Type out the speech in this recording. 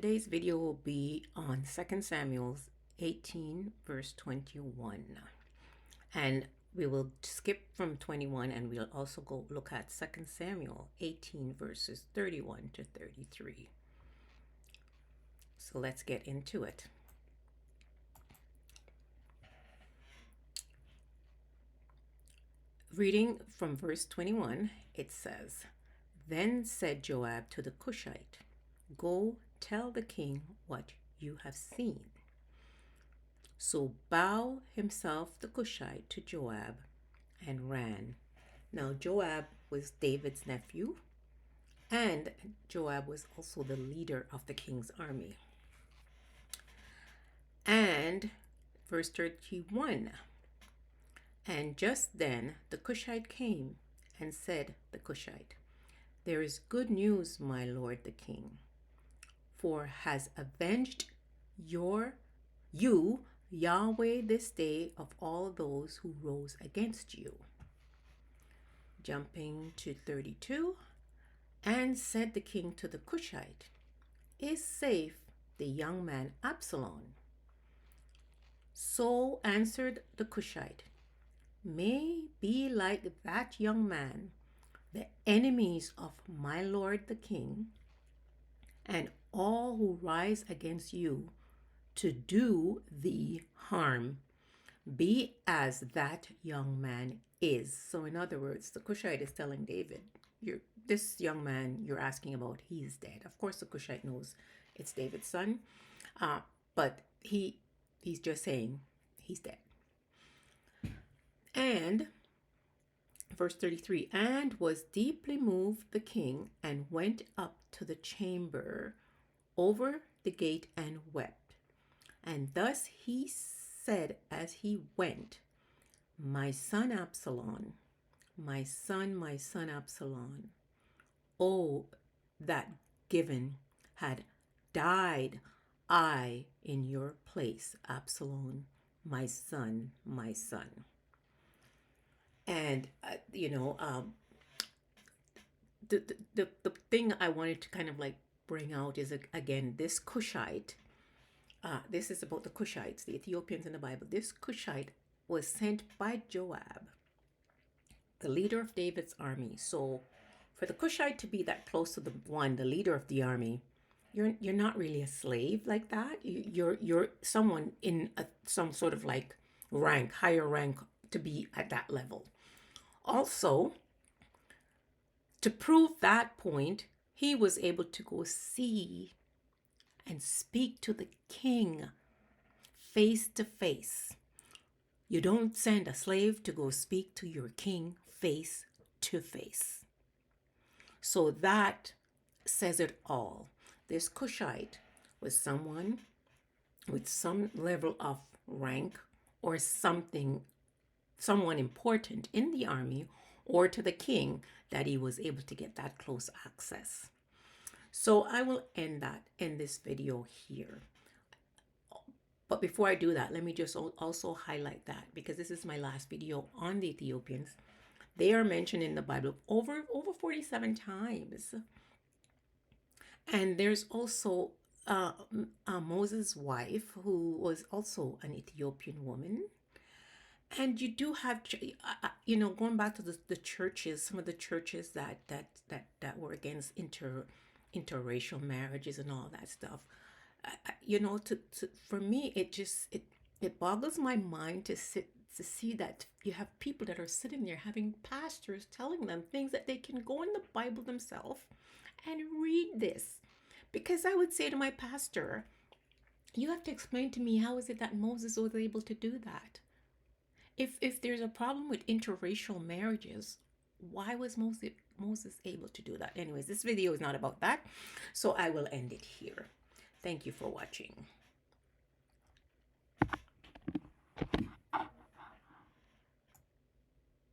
Today's video will be on 2 Samuel 18 verse 21. And we will skip from 21 and we'll also go look at 2 Samuel 18 verses 31 to 33. So let's get into it. Reading from verse 21, it says, "Then said Joab to the Cushite, 'Go tell the king what you have seen.' So bowed himself the Cushite to Joab and ran." Now Joab was David's nephew, and Joab was also the leader of the king's army. And verse 31, "And just then the Cushite came and said, the Cushite, 'There is good news, my lord the king, for has avenged you, Yahweh, this day of all those who rose against you.'" Jumping to 32, "And said the king to the Cushite, 'Is safe the young man Absalom?' So answered the Cushite, 'May be like that young man, the enemies of my lord the king, and all who rise against you to do thee harm, be as that young man is.'" So in other words, the Cushite is telling David, this young man you're asking about, he's dead. Of course, the Cushite knows it's David's son, but he's just saying he's dead. And verse 33, "And was deeply moved the king, and went up to the chamber over the gate and wept. And thus he said as he went, 'My son Absalom, my son Absalom, oh, that given had died I in your place, Absalom, my son, my son.'" And the thing I wanted to kind of like bring out is, again, this Cushite. This is about the Cushites, the Ethiopians in the Bible. This Cushite was sent by Joab, the leader of David's army. So for the Cushite to be that close to the leader of the army, you're not really a slave like that. You're someone in some sort of like higher rank to be at that level. Also, to prove that point, he was able to go see and speak to the king face to face. You don't send a slave to go speak to your king face to face. So that says it all. This Cushite was someone with some level of rank or someone important in the army or to the king, that he was able to get that close access. So I will end this video here. But before I do that, let me just also highlight that, because this is my last video on the Ethiopians. They are mentioned in the Bible over 47 times. And there's also Moses' wife, who was also an Ethiopian woman. And you do have, going back to the churches, some of the churches that were against interracial marriages and all that stuff. For me, it boggles my mind to see that you have people that are sitting there having pastors telling them things that they can go in the Bible themselves and read this. Because I would say to my pastor, you have to explain to me, how is it that Moses was able to do that? If there's a problem with interracial marriages, why was Moses able to do that? Anyways, this video is not about that, so I will end it here. Thank you for watching.